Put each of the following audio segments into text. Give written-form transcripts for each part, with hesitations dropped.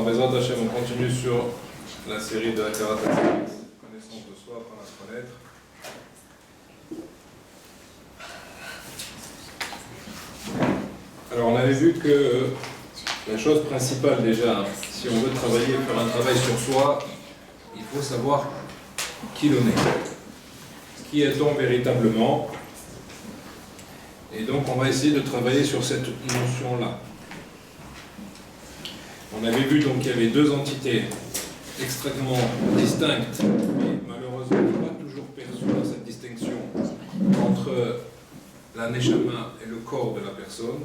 Bezrat Hashem, on continue sur la série de Hakarat Hatzit, connaissance de soi, apprendre à se connaître. Alors on avait vu que la chose principale déjà, si on veut travailler, faire un travail sur soi, il faut savoir qui l'on est. Qui est-on véritablement? Et donc on va essayer de travailler sur cette notion-là. On avait vu donc qu'il y avait deux entités extrêmement distinctes, mais malheureusement pas toujours perçues dans cette distinction entre la neshama et le corps de la personne,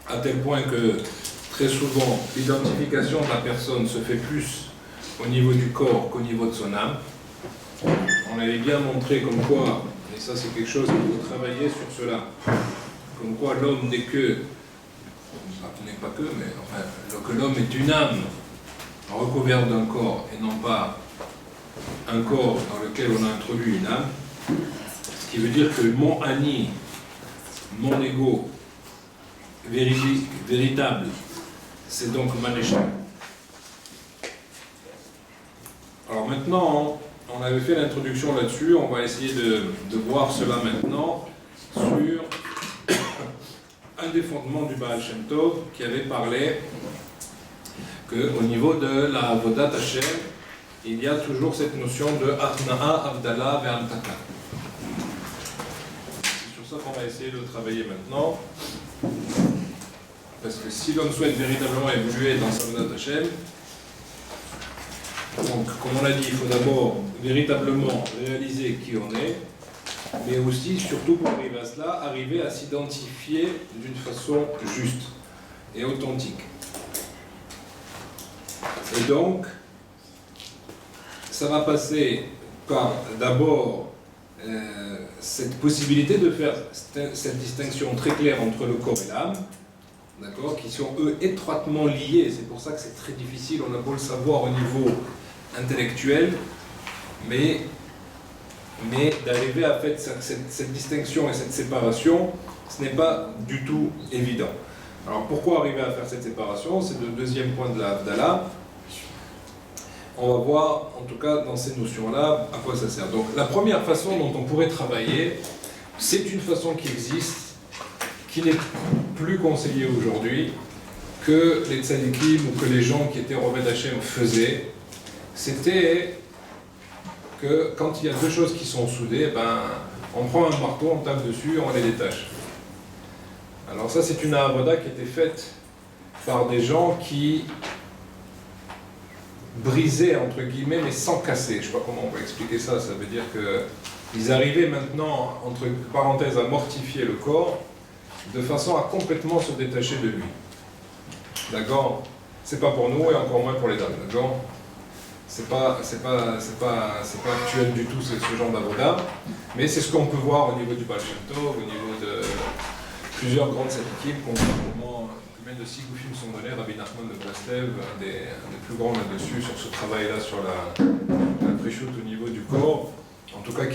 à tel point que très souvent l'identification de la personne se fait plus au niveau du corps qu'au niveau de son âme. On avait bien montré comme quoi, et ça c'est quelque chose qu'il faut travailler sur cela, comme quoi l'homme n'est que, n'est pas que, mais enfin, que l'homme est une âme recouverte d'un corps et non pas un corps dans lequel on a introduit une âme, ce qui veut dire que mon ani, mon ego véritable, c'est donc ma neshama. Alors maintenant, on avait fait l'introduction là-dessus, on va essayer de voir cela maintenant sur un des fondements du Baal Shem Tov qui avait parlé qu'au niveau de la Avodat Hashem, il y a toujours cette notion de Achna'a, Avdala, Ve'amtaka. C'est sur ça qu'on va essayer de travailler maintenant. Parce que si l'homme souhaite véritablement évoluer dans sa Avodat Hashem, donc comme on l'a dit, il faut d'abord véritablement réaliser qui on est, mais aussi, surtout pour arriver à cela, arriver à s'identifier d'une façon juste et authentique. Et donc, ça va passer par d'abord cette possibilité de faire cette distinction très claire entre le corps et l'âme, d'accord, qui sont eux étroitement liés. C'est pour ça que c'est très difficile, on a beau le savoir au niveau intellectuel, mais d'arriver à faire cette distinction et cette séparation, ce n'est pas du tout évident. Alors pourquoi arriver à faire cette séparation? C'est le deuxième point de la Havdalah. On va voir, en tout cas dans ces notions-là, à quoi ça sert. Donc la première façon dont on pourrait travailler, c'est une façon qui existe, qui n'est plus conseillée aujourd'hui, que les tzadikim ou que les gens qui étaient Roved Hashem faisaient. C'était que quand il y a deux choses qui sont soudées, on prend un marteau, on tape dessus, on les détache. Alors ça, c'est une avoda qui était faite par des gens qui brisaient, entre guillemets, mais sans casser. Je ne sais pas comment on peut expliquer ça. Ça veut dire qu'ils arrivaient maintenant, entre parenthèses, à mortifier le corps, de façon à complètement se détacher de lui. D'accord? C'est pas pour nous et encore moins pour les dames. D'accord? C'est pas actuel du tout ce genre d'avoda, mais c'est ce qu'on peut voir au niveau du Baal Shem Tov, au niveau de plusieurs grandes équipes, combien de Sigufim sont donnés, Rabbi Nachman de Breslev, un des plus grands là-dessus, sur ce travail-là, sur la préchoute au niveau du corps, en tout cas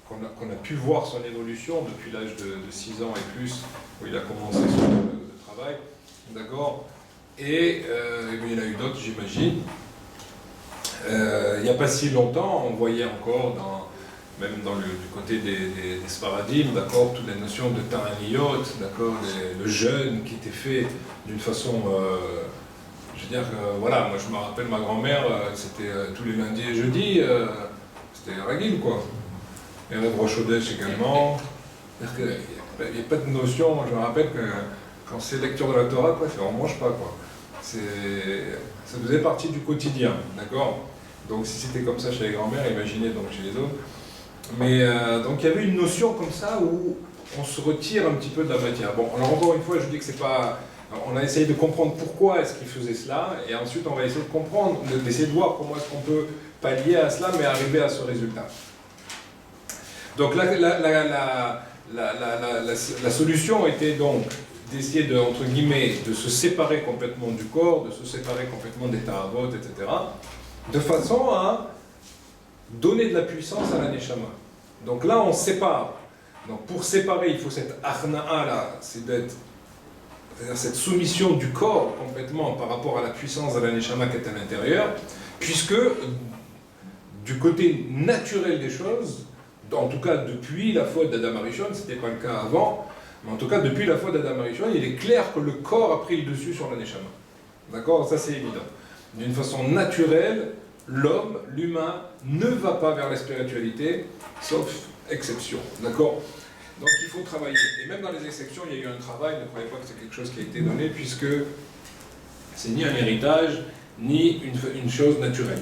qu'on a pu voir son évolution depuis l'âge de 6 ans et plus, où il a commencé son travail, d'accord, et il y en a eu d'autres, j'imagine. Il n'y a pas si longtemps, on voyait encore, même du côté des Sfaradim, d'accord, toutes les notions de Ta'aniyot, d'accord, le jeûne qui était fait d'une façon, je veux dire, voilà, moi je me rappelle ma grand-mère, c'était tous les lundis et jeudis, c'était ragil quoi. Et le Rosh Chodesh également. Il n'y a pas de notion, je me rappelle que quand c'est lecture de la Torah, quoi, on ne mange pas quoi. Ça faisait partie du quotidien, d'accord? Donc si c'était comme ça chez les grands-mères, imaginez donc chez les autres. Mais donc il y avait une notion comme ça où on se retire un petit peu de la matière. Bon, alors encore une fois, je dis que c'est pas... On a essayé de comprendre pourquoi est-ce qu'ils faisaient cela, et ensuite on va essayer de comprendre, d'essayer de voir comment est-ce qu'on peut pallier à cela, mais arriver à ce résultat. Donc la solution était donc d'essayer de, entre guillemets, de se séparer complètement du corps, de se séparer complètement des ta'avot, etc., de façon à donner de la puissance à la neshama. Donc là, on sépare. Donc pour séparer, il faut cette achna'a là, c'est d'être c'est-à-dire cette soumission du corps complètement par rapport à la puissance de la neshama qui est à l'intérieur, puisque du côté naturel des choses, en tout cas depuis la faute d'Adam Arishon, ce n'était pas le cas avant, mais en tout cas depuis la faute d'Adam Arishon, il est clair que le corps a pris le dessus sur la neshama. D'accord? Ça c'est évident. D'une façon naturelle, l'homme, l'humain, ne va pas vers la spiritualité, sauf exception. D'accord? Donc il faut travailler. Et même dans les exceptions, il y a eu un travail, ne croyez pas que c'est quelque chose qui a été donné, puisque c'est ni un héritage, ni une chose naturelle.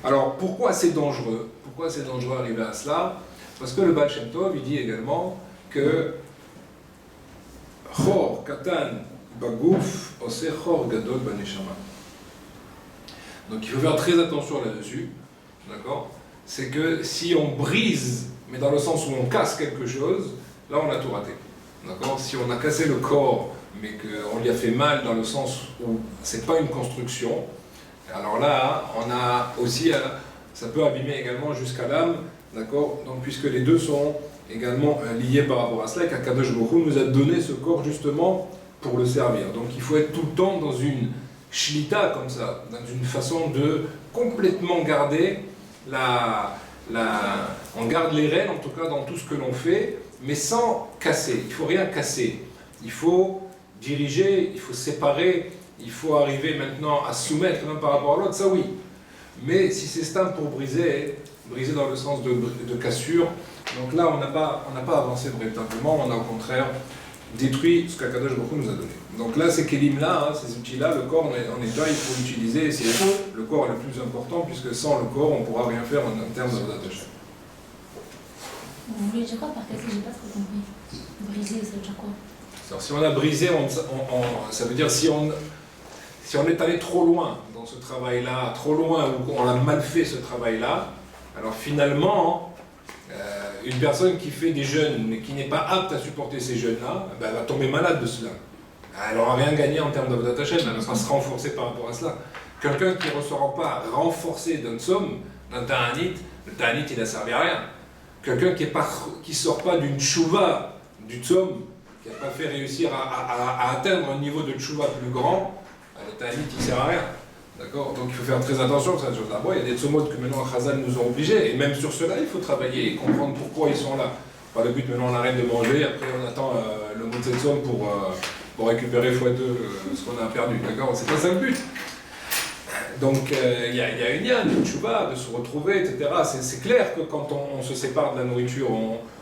Alors pourquoi c'est dangereux? Pourquoi c'est dangereux d'arriver à cela? Parce que le Baal Shem Tov, il dit également que Chor Katan Bagouf Ose Chor Gadol Baneshama. Donc il faut faire très attention là-dessus, d'accord? C'est que si on brise, mais dans le sens où on casse quelque chose, là on a tout raté, d'accord? Si on a cassé le corps, mais qu'on lui a fait mal dans le sens où c'est pas une construction, alors là on a aussi, ça peut abîmer également jusqu'à l'âme, d'accord? Donc puisque les deux sont également liés par rapport à cela, et qu'Akadosh Baruch Hu nous a donné ce corps justement pour le servir. Donc il faut être tout le temps dans une shlita comme ça, dans une façon de complètement garder on garde les rênes en tout cas dans tout ce que l'on fait, mais sans casser. Il ne faut rien casser. Il faut diriger, il faut séparer, il faut arriver maintenant à soumettre l'un par rapport à l'autre, ça oui. Mais si c'est stam pour briser dans le sens de cassure, donc là on n'a pas avancé véritablement, on a au contraire détruit ce qu'Akadosh Baruch Hu nous a donné. Donc là, ces kelim-là, ces outils-là, le corps en état, il faut l'utiliser, c'est le corps est le plus important, puisque sans le corps, on ne pourra rien faire en termes d'Avodat Hashem. Vous voulez dire quoi par casser? J'ai pas trop compris. Briser, ça veut dire quoi? Alors, si on a brisé, ça veut dire si on est allé trop loin dans ce travail-là, trop loin, ou qu'on a mal fait ce travail-là, alors finalement, une personne qui fait des jeûnes, mais qui n'est pas apte à supporter ces jeûnes-là, ben, elle va tomber malade de cela. Elle n'aura rien gagné en termes d'Avodat Hashem, elle ne va pas se renforcer par rapport à cela. Quelqu'un qui ne ressort pas renforcé d'un tsom, d'un ta'anit, le ta'anit il n'a servi à rien. Quelqu'un qui ne sort pas d'une tchouva, du tsom, qui n'a pas fait réussir à atteindre un niveau de tchouva plus grand, le ta'anit il ne sert à rien. D'accord? Donc il faut faire très attention à cette chose-là. Bon, il y a des tsomots que maintenant Chazal nous ont obligés, et même sur cela il faut travailler et comprendre pourquoi ils sont là. Pas le but maintenant on arrête de manger, après on attend le mot de cette somme pour récupérer x2 ce qu'on a perdu. D'accord? C'est pas ça le but. Donc il y a une yann, une tchouva, de se retrouver, etc. C'est clair que quand on se sépare de la nourriture,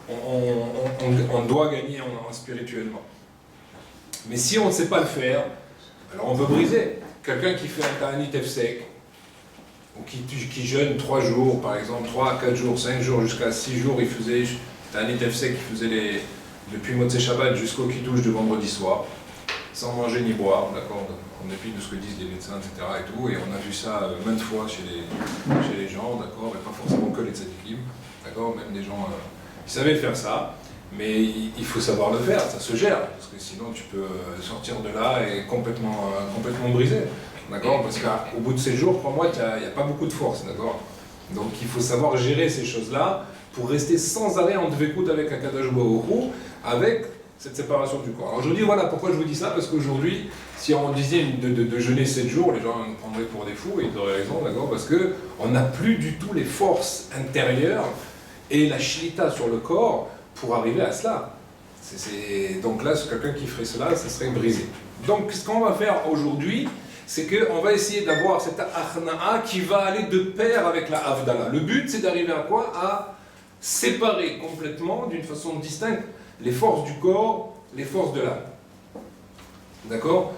on doit gagner spirituellement. Mais si on ne sait pas le faire, alors on peut briser. Quelqu'un qui fait un ta'anit efsek, ou qui jeûne 3 jours, par exemple, 3 à 4 jours, 5 jours, jusqu'à 6 jours, il faisait ta'anit efsek, il faisait depuis Motzei Shabbat jusqu'au Kiddush de vendredi soir, sans manger ni boire, d'accord, en dépit de ce que disent les médecins, etc. et tout, et on a vu ça maintes fois chez les gens, d'accord, et pas forcément que les tzadikim, d'accord, même des gens qui savaient faire ça. Mais il faut savoir le faire, ça se gère, parce que sinon tu peux sortir de là et complètement brisé, d'accord? Parce qu'au bout de ces jours, crois-moi, il n'y a pas beaucoup de force, d'accord? Donc il faut savoir gérer ces choses-là pour rester sans arrêt en dvekout avec Akadosh Baruch Hu, avec cette séparation du corps. Alors je vous dis, voilà pourquoi je vous dis ça, parce qu'aujourd'hui, si on disait de jeûner 7 jours, les gens nous prendraient pour des fous, et ils auraient raison, d'accord? Parce qu'on n'a plus du tout les forces intérieures et la shlita sur le corps pour arriver à cela. Donc là, quelqu'un qui ferait cela, ça serait brisé. Donc ce qu'on va faire aujourd'hui, c'est qu'on va essayer d'avoir cette achna'a qui va aller de pair avec la avdala. Le but, c'est d'arriver à quoi? À séparer complètement, d'une façon distincte, les forces du corps, les forces de l'âme. D'accord?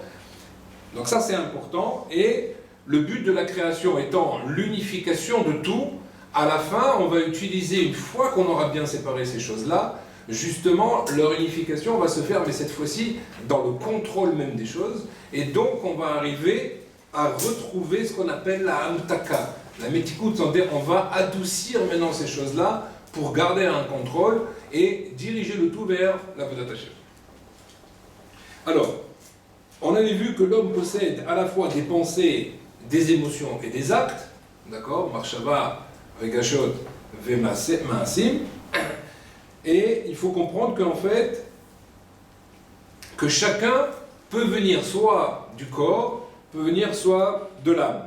Donc ça, c'est important. Et le but de la création étant l'unification de tout, à la fin, on va utiliser, une fois qu'on aura bien séparé ces choses-là, justement, leur unification va se faire, mais cette fois-ci, dans le contrôle même des choses. Et donc, on va arriver à retrouver ce qu'on appelle la hamtaka. La métikout, c'est-à-dire on va adoucir maintenant ces choses-là pour garder un contrôle et diriger le tout vers la Vodat Hashem. Alors, on avait vu que l'homme possède à la fois des pensées, des émotions et des actes, d'accord, Marshava, Regashot, Maasim, et il faut comprendre qu'en fait, que chacun peut venir soit du corps, peut venir soit de l'âme.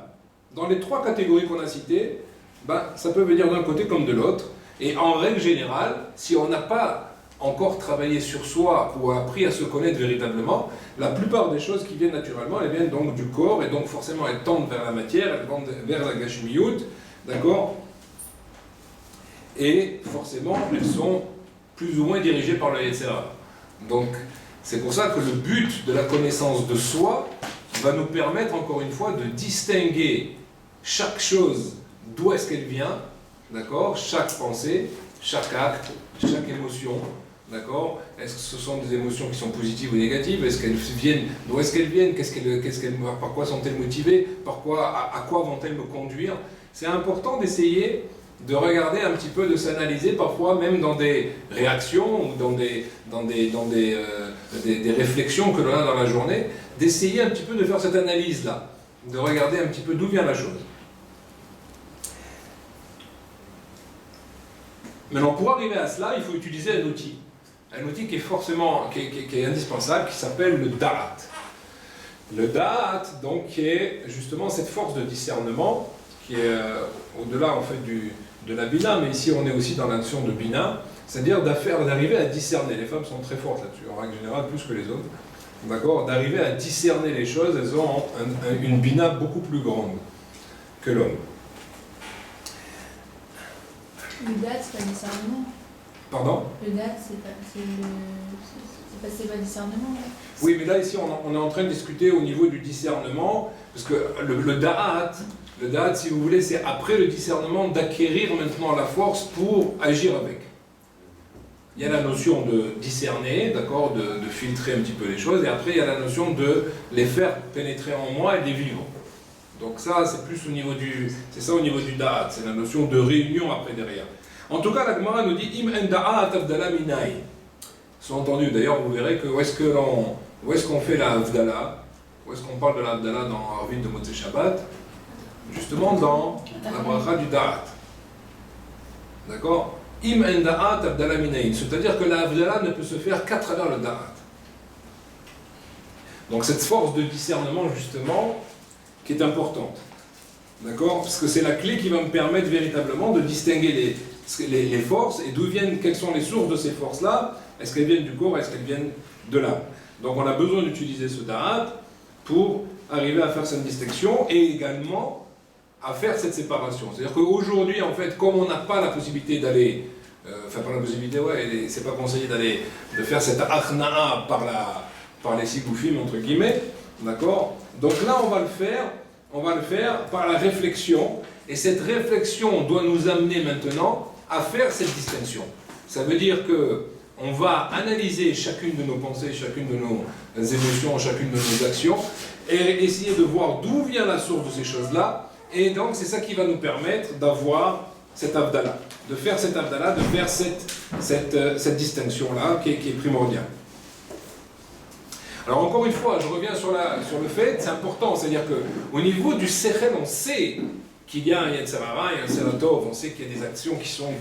Dans les trois catégories qu'on a citées, ben, ça peut venir d'un côté comme de l'autre. Et en règle générale, si on n'a pas encore travaillé sur soi ou appris à se connaître véritablement, la plupart des choses qui viennent naturellement, elles viennent donc du corps, et donc forcément elles tendent vers la matière, elles tendent vers la gashmiyut, d'accord? Et forcément, elles sont plus ou moins dirigées par le Yetzirah. Donc, c'est pour ça que le but de la connaissance de soi va nous permettre, encore une fois, de distinguer chaque chose, d'où est-ce qu'elle vient, d'accord? Chaque pensée, chaque acte, chaque émotion, d'accord? Est-ce que ce sont des émotions qui sont positives ou négatives? Est-ce qu'elles viennent, d'où est-ce qu'elles viennent? Par quoi sont-elles motivées? À quoi vont-elles me conduire? C'est important d'essayer de regarder un petit peu, de s'analyser parfois même dans des réactions ou dans des réflexions que l'on a dans la journée, d'essayer un petit peu de faire cette analyse-là, de regarder un petit peu d'où vient la chose. Maintenant, pour arriver à cela, il faut utiliser un outil qui est forcément, qui est indispensable, qui s'appelle le da'at. Le da'at, donc, qui est justement cette force de discernement, qui est au-delà en fait de la bina, mais ici on est aussi dans la notion de bina, c'est-à-dire d'arriver à discerner. Les femmes sont très fortes là-dessus, en règle générale, plus que les autres. D'accord? D'arriver à discerner les choses, elles ont une bina beaucoup plus grande que l'homme. Le date, c'est pas discernement. Pardon? Le date, c'est pas discernement. Là. Oui, mais là, ici, on est en train de discuter au niveau du discernement, parce que le da'at, si vous voulez, c'est après le discernement d'acquérir maintenant la force pour agir avec. Il y a la notion de discerner, d'accord, de filtrer un petit peu les choses, et après, il y a la notion de les faire pénétrer en moi et de les vivre. Donc ça, c'est plus au niveau du da'at, c'est la notion de réunion après derrière. En tout cas, la Gemara nous dit « Im en da'at avdala minai ». Sous-entendu, d'ailleurs, vous verrez que où est-ce qu'on fait la avdala, où est-ce qu'on parle de la avdala dans Arvin de Motzei Shabbat, justement dans la bracha du da'at. D'accord? Im en da'at avdala minai, c'est-à-dire que la avdala ne peut se faire qu'à travers le da'at. Donc cette force de discernement, justement, qui est importante. D'accord? Parce que c'est la clé qui va me permettre véritablement de distinguer les forces et quelles sont les sources de ces forces-là. Est-ce qu'elles viennent du corps, est-ce qu'elles viennent de l'âme? Donc on a besoin d'utiliser ce da'at pour arriver à faire cette distinction et également à faire cette séparation. C'est-à-dire qu'aujourd'hui, en fait, comme on n'a pas la possibilité d'aller, pas la possibilité, c'est pas conseillé de faire cette achna'a par les sigoufim, entre guillemets, d'accord? Donc là, on va le faire par la réflexion, et cette réflexion doit nous amener maintenant à faire cette distinction. Ça veut dire que on va analyser chacune de nos pensées, chacune de nos émotions, chacune de nos actions, et essayer de voir d'où vient la source de ces choses-là, et donc c'est ça qui va nous permettre d'avoir cette avdala, de faire cette avdala, de faire cette distinction-là qui est primordiale. Alors encore une fois, je reviens sur le fait, c'est important, c'est-à-dire qu'au niveau du sechel, on sait qu'il y a un Yetzirah, il y a un Seratov, on sait qu'il y a des actions qui sont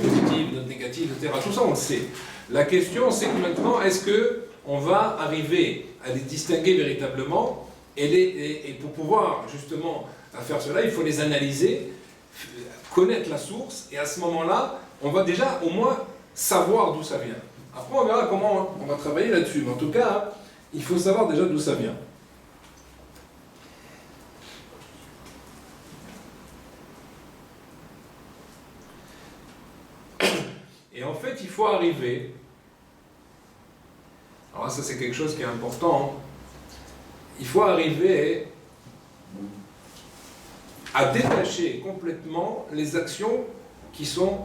positives, d'autres négatives, etc. Tout ça, on le sait. La question, c'est que maintenant, est-ce qu'on va arriver à les distinguer véritablement et pour pouvoir justement faire cela, il faut les analyser, connaître la source, et à ce moment-là, on va déjà au moins savoir d'où ça vient. Après, on verra comment on va travailler là-dessus. Mais en tout cas, il faut savoir déjà d'où ça vient. Et en fait, il faut arriver... Alors ça, c'est quelque chose qui est important. Il faut arriver à détacher complètement les actions qui sont...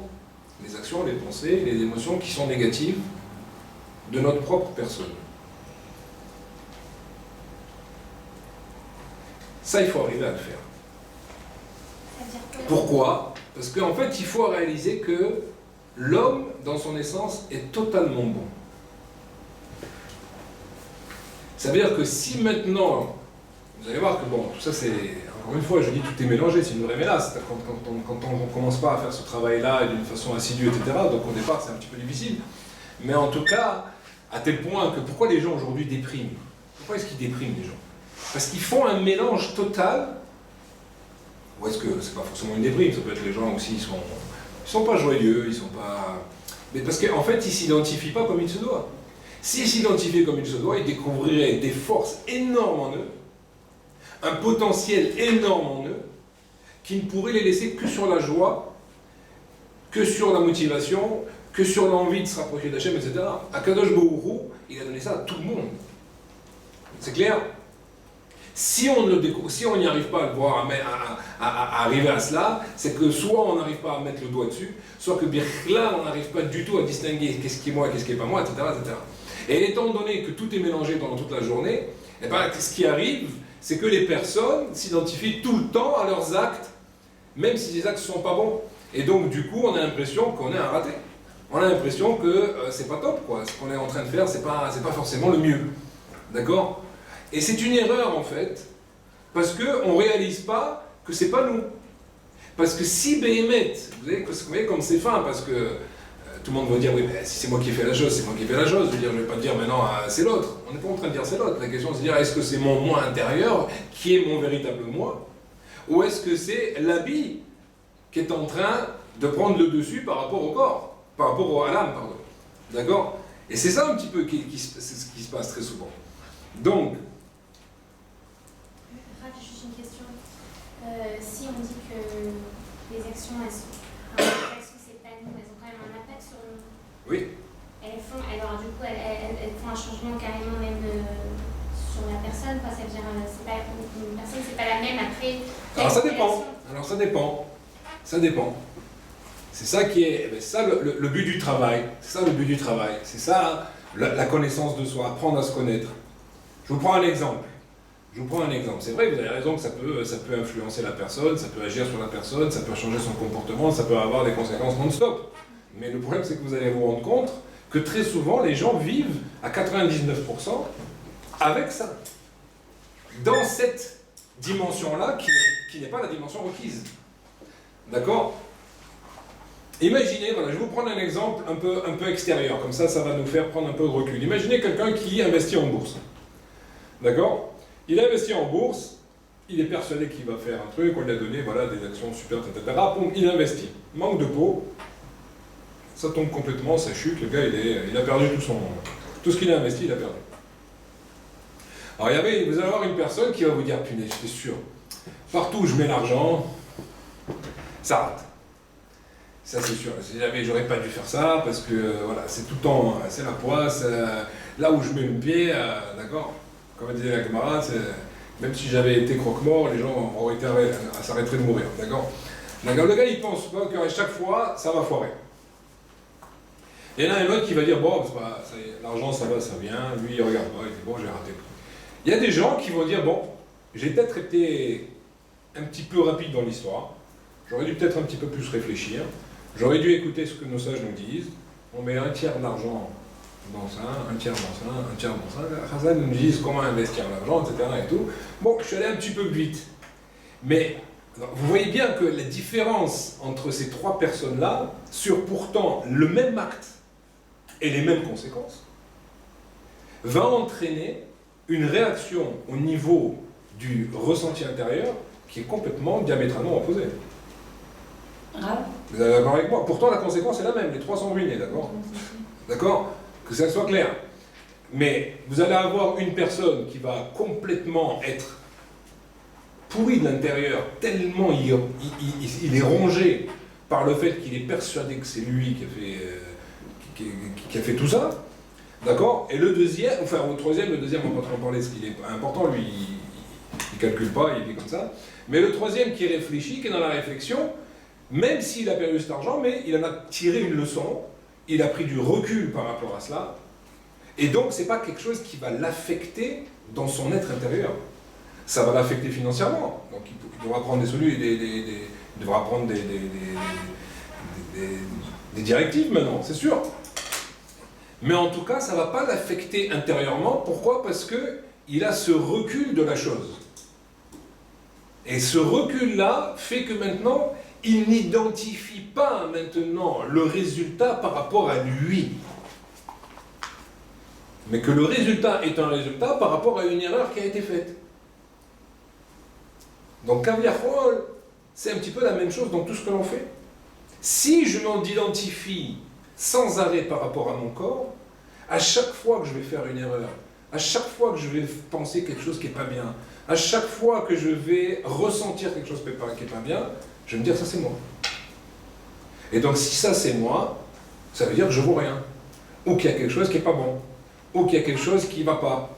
les actions, les pensées, les émotions qui sont négatives de notre propre personne. Ça, il faut arriver à le faire. Pourquoi? Parce qu'en fait, il faut réaliser que l'homme, dans son essence, est totalement bon. Ça veut dire que si maintenant, vous allez voir que bon, tout ça c'est, encore une fois, je dis tout est mélangé, c'est une vraie mélasse. Quand on ne commence pas à faire ce travail-là d'une façon assidue, etc., donc au départ c'est un petit peu difficile. Mais en tout cas, à tel point que pourquoi les gens aujourd'hui dépriment? Pourquoi est-ce qu'ils dépriment les gens? Parce qu'ils font un mélange total. Ou est-ce que c'est pas forcément une déprime? Ça peut être les gens aussi, ils sont pas joyeux, ils sont pas. Mais parce qu'en fait, ils s'identifient pas comme il se doit. S'ils s'identifiaient comme il se doit, ils découvriraient des forces énormes en eux, un potentiel énorme en eux, qui ne pourrait les laisser que sur la joie, que sur la motivation, que sur l'envie de se rapprocher d'Hachem, etc. Akadosh Baruch Hu, il a donné ça à tout le monde. C'est clair? Si on n'y arrive pas à le voir, à arriver à cela, c'est que soit on n'arrive pas à mettre le doigt dessus, soit que bien là, on n'arrive pas du tout à distinguer qu'est-ce qui est moi, qu'est-ce qui n'est pas moi, etc., etc. Et étant donné que tout est mélangé pendant toute la journée, eh ben, ce qui arrive, c'est que les personnes s'identifient tout le temps à leurs actes, même si les actes ne sont pas bons. Et donc, du coup, on a l'impression qu'on est un raté. On a l'impression que c'est pas top, quoi. Ce qu'on est en train de faire, c'est pas forcément le mieux. D'accord? Et c'est une erreur, en fait, parce qu'on ne réalise pas que c'est pas nous. Parce que si Béhémet, vous voyez comme c'est fin, parce que tout le monde va dire, oui, mais si c'est moi qui ai fait la chose, c'est moi qui ai fait la chose. Je veux dire, je ne vais pas dire maintenant, c'est l'autre. On n'est pas en train de dire c'est l'autre. La question, c'est de dire, est-ce que c'est mon moi intérieur qui est mon véritable moi? Ou est-ce que c'est l'habit qui est en train de prendre le dessus par rapport au corps, par rapport à l'âme, pardon. D'accord? Et c'est ça un petit peu c'est ce qui se passe très souvent. Donc... Juste une question. Si on dit que les actions, c'est pas nous, elles ont quand même un impact sur nous. Oui. Alors du coup, elles font un changement carrément même sur la personne, quoi. Ça veut dire, c'est pas, une personne, c'est pas la même après. Alors ça dépend. Ça dépend. C'est ça qui est, c'est ça le but du travail. C'est ça le but du travail. C'est ça la connaissance de soi, apprendre à se connaître. Je vous prends un exemple. C'est vrai, vous avez raison que ça peut influencer la personne, ça peut agir sur la personne, ça peut changer son comportement, ça peut avoir des conséquences non-stop. Mais le problème, c'est que vous allez vous rendre compte que très souvent, les gens vivent à 99% avec ça. Dans cette dimension-là, qui n'est pas la dimension requise. D'accord? Imaginez, voilà, je vais vous prendre un exemple un peu extérieur, comme ça va nous faire prendre un peu de recul. Imaginez quelqu'un qui investit en bourse. D'accord? Il investit en bourse, il est persuadé qu'il va faire un truc, on lui a donné voilà, des actions super, etc. Boum, il investit. Manque de peau, ça tombe complètement, ça chute, le gars il a perdu tout ce qu'il a investi, il a perdu. Alors vous allez avoir une personne qui va vous dire, punaise, j'étais sûr, partout où je mets l'argent, ça rate. Ça c'est sûr, j'aurais pas dû faire ça, parce que voilà, c'est tout le temps, c'est la poisse, là où je mets le pied, d'accord? Comme disait la camarade, même si j'avais été croque-mort, les gens auraient été s'arrêteraient de mourir, d'accord? Le gars il pense pas qu'à chaque fois, ça va foirer. Il y en a un autre qui va dire, bon, l'argent ça va, ça vient, lui il regarde pas, il dit, bon, j'ai raté. Il y a des gens qui vont dire, bon, j'ai peut-être été un petit peu rapide dans l'histoire, j'aurais dû peut-être un petit peu plus réfléchir, j'aurais dû écouter ce que nos sages nous disent, on met un tiers de l'argent dans ça, un tiers dans ça, un tiers dans ça, les sages nous disent comment investir l'argent, etc. et tout. Bon, je suis allé un petit peu vite. Mais vous voyez bien que la différence entre ces trois personnes-là, sur pourtant le même acte et les mêmes conséquences, va entraîner une réaction au niveau du ressenti intérieur qui est complètement diamétralement opposée. Grave. Vous êtes d'accord avec moi? Pourtant la conséquence est la même, les trois sont ruinés, d'accord? D'accord? Que ça soit clair. Mais vous allez avoir une personne qui va complètement être pourri de l'intérieur, tellement il est rongé par le fait qu'il est persuadé que c'est lui qui a fait tout ça. D'accord? Et le deuxième, enfin au troisième, le deuxième, on va pas trop en parler, parce qu'il est important, lui, il calcule pas, il vit comme ça. Mais le troisième qui réfléchit, qui est dans la réflexion, même s'il a perdu cet argent, mais il en a tiré une leçon, il a pris du recul par rapport à cela, et donc c'est pas quelque chose qui va l'affecter dans son être intérieur. Ça va l'affecter financièrement, donc il devra prendre des solutions, il devra prendre des directives maintenant, c'est sûr. Mais en tout cas, ça ne va pas l'affecter intérieurement. Pourquoi? Parce qu'il a ce recul de la chose. Et ce recul-là fait que maintenant, il n'identifie pas maintenant le résultat par rapport à lui. mais que le résultat est un résultat par rapport à une erreur qui a été faite. Donc, Kaviachol, c'est un petit peu la même chose dans tout ce que l'on fait. Si je m'en identifie sans arrêt par rapport à mon corps, à chaque fois que je vais faire une erreur, à chaque fois que je vais penser quelque chose qui n'est pas bien, à chaque fois que je vais ressentir quelque chose qui n'est pas bien, je vais me dire ça c'est moi. Et donc si ça c'est moi, ça veut dire que je ne vaux rien. Ou qu'il y a quelque chose qui n'est pas bon. Ou qu'il y a quelque chose qui ne va pas.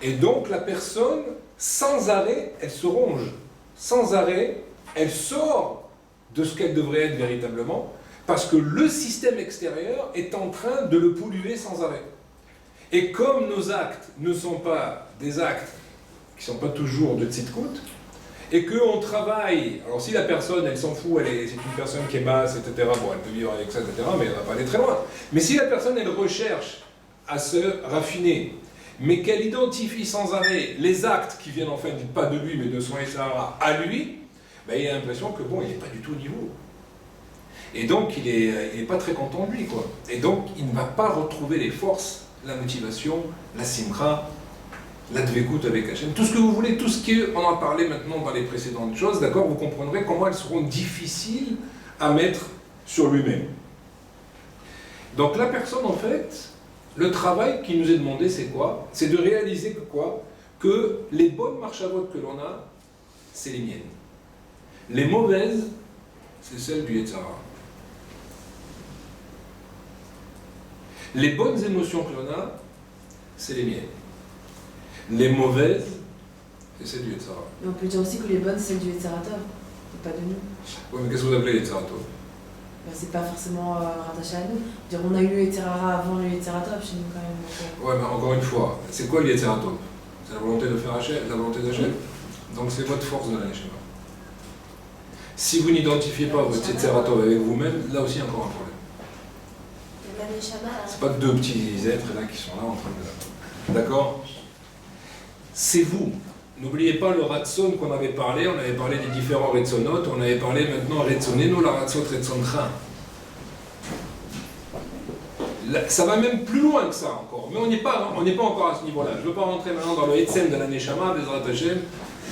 Et donc la personne, sans arrêt, elle se ronge. Sans arrêt, elle sort de ce qu'elle devrait être véritablement, parce que le système extérieur est en train de le polluer sans arrêt. Et comme nos actes ne sont pas des actes qui ne sont pas toujours de tzidkut, et qu'on travaille, alors si la personne elle s'en fout, c'est une personne qui est basse, etc., bon elle peut vivre avec ça, etc., mais elle ne va pas aller très loin. Mais si la personne elle recherche à se raffiner, mais qu'elle identifie sans arrêt les actes qui viennent en fait pas de lui, mais de son Sahara à lui, ben, il a l'impression que bon, il n'est pas du tout au niveau. Et donc il est pas très content de lui, quoi. Et donc il ne va pas retrouver les forces, la motivation, la simcha, la dvekout avec Hachem, tout ce que vous voulez, tout ce qu'on a parlé maintenant dans les précédentes choses, d'accord, vous comprendrez comment elles seront difficiles à mettre sur lui-même. Donc la personne, en fait, le travail qui nous est demandé, c'est quoi? C'est de réaliser que quoi? Que les bonnes marchavotes que l'on a, c'est les miennes. Les mauvaises, c'est celles du Yetzara. Les bonnes émotions que l'on a, c'est les miennes. Les mauvaises, c'est celles du Yetzara. Mais on peut dire aussi que les bonnes, c'est du Yetzeratov, et pas de nous. Oui, mais qu'est-ce que vous appelez Yetzeratov? Ben, c'est pas forcément rattaché à nous. Dire, on a eu le Yetzerara avant le Yetzeratov chez nous quand même. Donc, ouais, mais encore une fois, c'est quoi le Yetzeratov? C'est la volonté de faire Hachem, la volonté d'Hachem. Donc c'est votre force de la Neshama. Si vous n'identifiez pas votre Yetzeratov avec vous-même, là aussi il y a encore un problème. C'est pas deux petits êtres là qui sont là en train de... D'accord? C'est vous. N'oubliez pas le Ratson qu'on avait parlé, on avait parlé des différents Ratsonot, on avait parlé maintenant Ratsoneno, la Ratsot Ratsoncha. Ça va même plus loin que ça encore, mais on n'est pas encore à ce niveau-là. Je ne veux pas rentrer maintenant dans le Etzem de la Neshama, des Ratachem,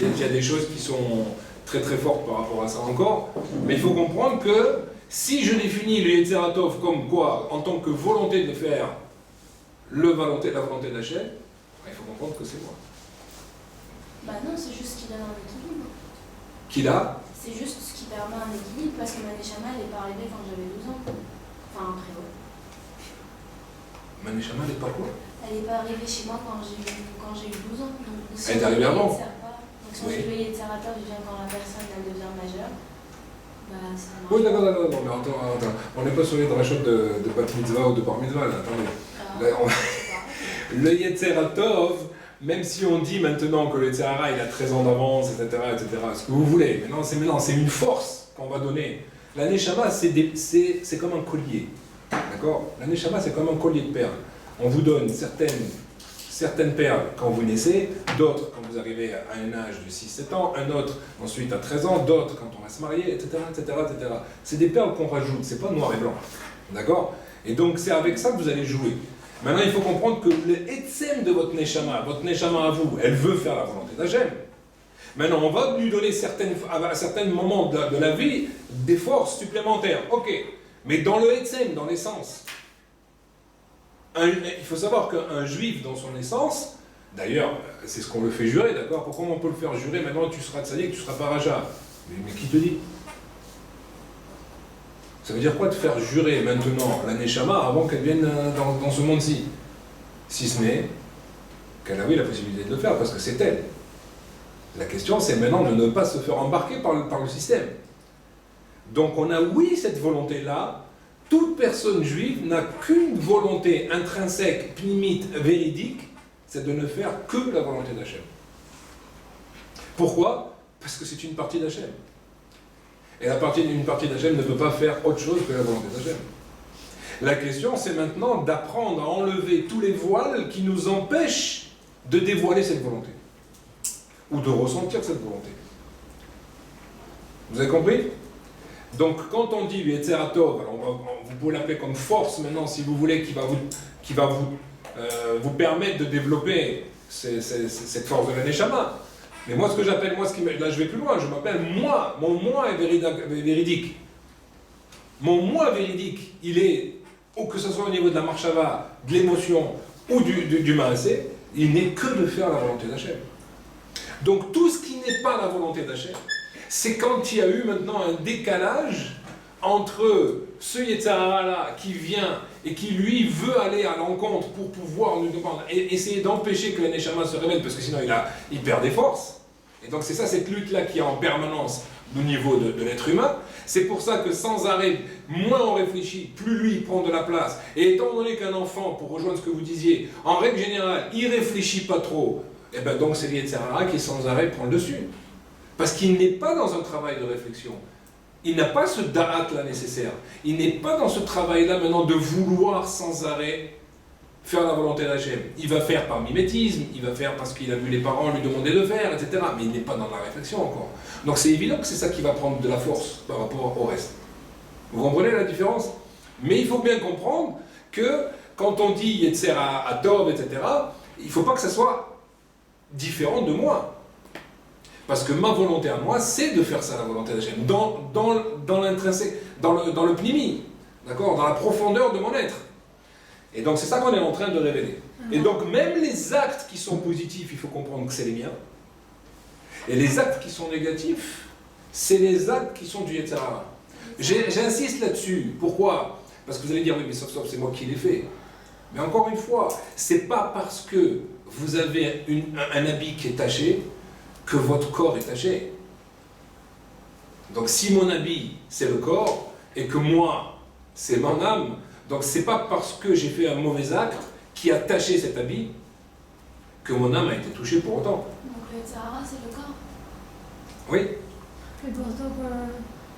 il y a des choses qui sont très très fortes par rapport à ça encore, mais il faut comprendre que si je définis le Yetzeratov comme quoi, en tant que volonté de faire la volonté d'Hachem, il faut comprendre que c'est moi. Bah non, c'est juste ce qui donne un équilibre. Qui l'a? C'est juste ce qui permet un équilibre, parce que ma Neshama, elle n'est pas arrivée quand j'avais 12 ans. Enfin, après, ouais. Ma Neshama, elle n'est pas quoi? Elle n'est pas arrivée chez moi quand j'ai eu 12 ans. Donc, elle est arrivée avant? Donc si on dit le Yetzeratov vient quand la personne elle devient majeure, bah ça marche. Oui, d'accord, mais attends. On n'est pas sur les drachot de Bat Mitzvah ou de Bar Mitzvah, là, attendez. Le Yetzeratov, même si on dit maintenant que le Yetzirara il a 13 ans d'avance, etc., ce que vous voulez, maintenant c'est une force qu'on va donner. La Neshama, c'est comme un collier. D'accord? La Neshama, c'est comme un collier de perles. On vous donne certaines perles quand vous naissez, d'autres quand vous arrivez à un âge de 6-7 ans, un autre ensuite à 13 ans, d'autres quand on va se marier, etc. C'est des perles qu'on rajoute, c'est pas noir et blanc. D'accord? Et donc c'est avec ça que vous allez jouer. Maintenant, il faut comprendre que le Etzem de votre Neshama à vous, elle veut faire la volonté d'Hachem. Maintenant, on va lui donner à certains moments de la vie des forces supplémentaires. Ok, mais dans le Etzem, dans l'essence, il faut savoir qu'un juif dans son essence, d'ailleurs, c'est ce qu'on le fait jurer, d'accord? Pourquoi on peut le faire jurer? Maintenant, tu seras tzaddik, tu seras pas raja. Mais qui te dit? Ça veut dire quoi de faire jurer maintenant la Neshama avant qu'elle vienne dans ce monde-ci? Si ce n'est qu'elle a eu la possibilité de le faire, parce que c'est elle. La question, c'est maintenant de ne pas se faire embarquer par le système. Donc on a, oui, cette volonté-là. Toute personne juive n'a qu'une volonté intrinsèque, pnimite, véridique, c'est de ne faire que la volonté d'Hachem. Pourquoi? Parce que c'est une partie d'Hachem. Et une partie d'Hachem ne peut pas faire autre chose que la volonté d'Hachem. La question, c'est maintenant d'apprendre à enlever tous les voiles qui nous empêchent de dévoiler cette volonté. Ou de ressentir cette volonté. Vous avez compris? Donc quand on dit le Yetzer Tov, vous pouvez l'appeler comme force maintenant si vous voulez, qui va vous permettre de développer cette force de la Neshama. Mais moi ce que j'appelle, là je vais plus loin, je m'appelle moi, mon moi est véridique. Mon moi véridique, il est, ou que ce soit au niveau de la marshava, de l'émotion ou du maasé, il n'est que de faire la volonté d'Hachem. Donc tout ce qui n'est pas la volonté d'Hachem, c'est quand il y a eu maintenant un décalage entre ce Yetzirah-là qui vient et qui lui veut aller à l'encontre pour pouvoir nous demander, et essayer d'empêcher que la Neshama se révèle, parce que sinon il perd des forces. Et donc c'est ça, cette lutte-là qui est en permanence au niveau de l'être humain. C'est pour ça que sans arrêt, moins on réfléchit, plus lui il prend de la place. Et étant donné qu'un enfant, pour rejoindre ce que vous disiez, en règle générale, il réfléchit pas trop, et bien donc c'est l'Yetzirah qui sans arrêt prend le dessus. Parce qu'il n'est pas dans un travail de réflexion. Il n'a pas ce da'at-là nécessaire. Il n'est pas dans ce travail-là maintenant de vouloir sans arrêt faire la volonté d'Hachem. Il va faire par mimétisme, il va faire parce qu'il a vu les parents lui demander de faire, etc. Mais il n'est pas dans la réflexion encore. Donc c'est évident que c'est ça qui va prendre de la force par rapport au reste. Vous comprenez la différence? Mais il faut bien comprendre que quand on dit Yetzer Tov, etc., il ne faut pas que ça soit différent de moi. Parce que ma volonté à moi, c'est de faire ça, la volonté d'Hachem, dans l'intrinsèque, dans le pnimi, d'accord, dans la profondeur de mon être. Et donc c'est ça qu'on est en train de révéler. Et donc même les actes qui sont positifs, il faut comprendre que c'est les miens. Et les actes qui sont négatifs, c'est les actes qui sont du Yetzirah. J'insiste là-dessus. Pourquoi? Parce que vous allez dire, oui, mais sauf c'est moi qui l'ai fait. Mais encore une fois, c'est pas parce que vous avez un habit qui est taché que votre corps est taché. Donc si mon habit, c'est le corps, et que moi, c'est mon âme, donc c'est pas parce que j'ai fait un mauvais acte qui a taché cet habit que mon âme a été touchée pour autant. Donc le Yetzirah, c'est le corps. Oui. Mais pourtant,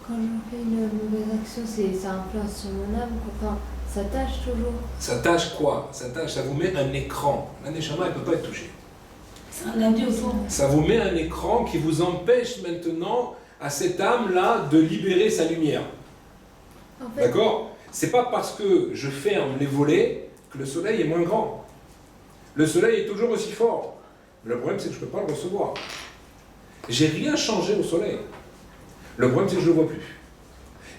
quand je fais une mauvaise action, ça influence sur mon âme, enfin, ça tâche toujours. Ça tâche quoi? Ça vous met un écran. La Neshama, elle ne peut pas être touchée. C'est un abus au fond. Ça vous met un écran qui vous empêche maintenant à cette âme-là de libérer sa lumière. En fait, D'accord? C'est pas parce que je ferme les volets que le soleil est moins grand. Le soleil est toujours aussi fort. Le problème, c'est que je ne peux pas le recevoir. J'ai rien changé au soleil. Le problème, c'est que je ne le vois plus.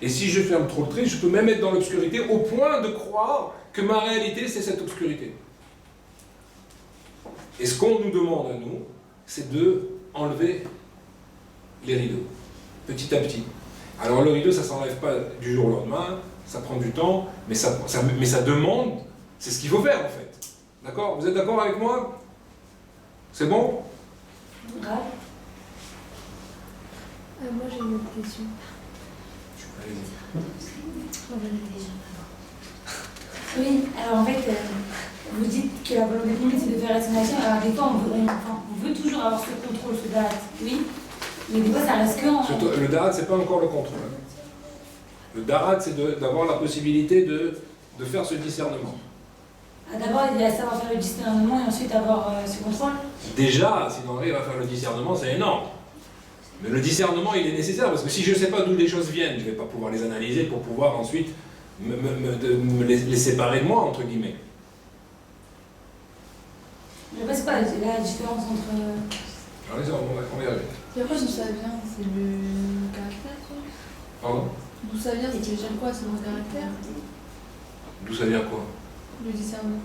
Et si je ferme trop le tri, je peux même être dans l'obscurité au point de croire que ma réalité, c'est cette obscurité. Et ce qu'on nous demande à nous, c'est de enlever les rideaux, petit à petit. Alors le rideau, ça ne s'enlève pas du jour au lendemain, ça prend du temps, mais ça demande, c'est ce qu'il faut faire en fait. D'accord? Vous êtes d'accord avec moi? C'est bon? Grave. moi j'ai une autre question. Allez-y. Oui, alors en fait, vous dites que la volonté limite c'est de faire rationalisation. Alors des fois, on veut toujours avoir ce contrôle, ce date, oui, mais des fois ça reste que en... Le darat, c'est pas encore le contrôle. Le darat, c'est d'avoir la possibilité de faire ce discernement. Ah, d'abord, il y a savoir faire le discernement et ensuite avoir ce contrôle. Déjà, si on arrive à faire le discernement, c'est énorme. Mais le discernement, il est nécessaire, parce que si je ne sais pas d'où les choses viennent, je ne vais pas pouvoir les analyser pour pouvoir ensuite me les séparer de moi, entre guillemets. Je ne sais pas, c'est la différence entre... Allez, on va y arriver. Et après, d'où ça vient? C'est le caractère, quoi? Pardon? D'où ça vient? C'est déjà quoi? C'est mon caractère? D'où ça vient quoi? Le discernement.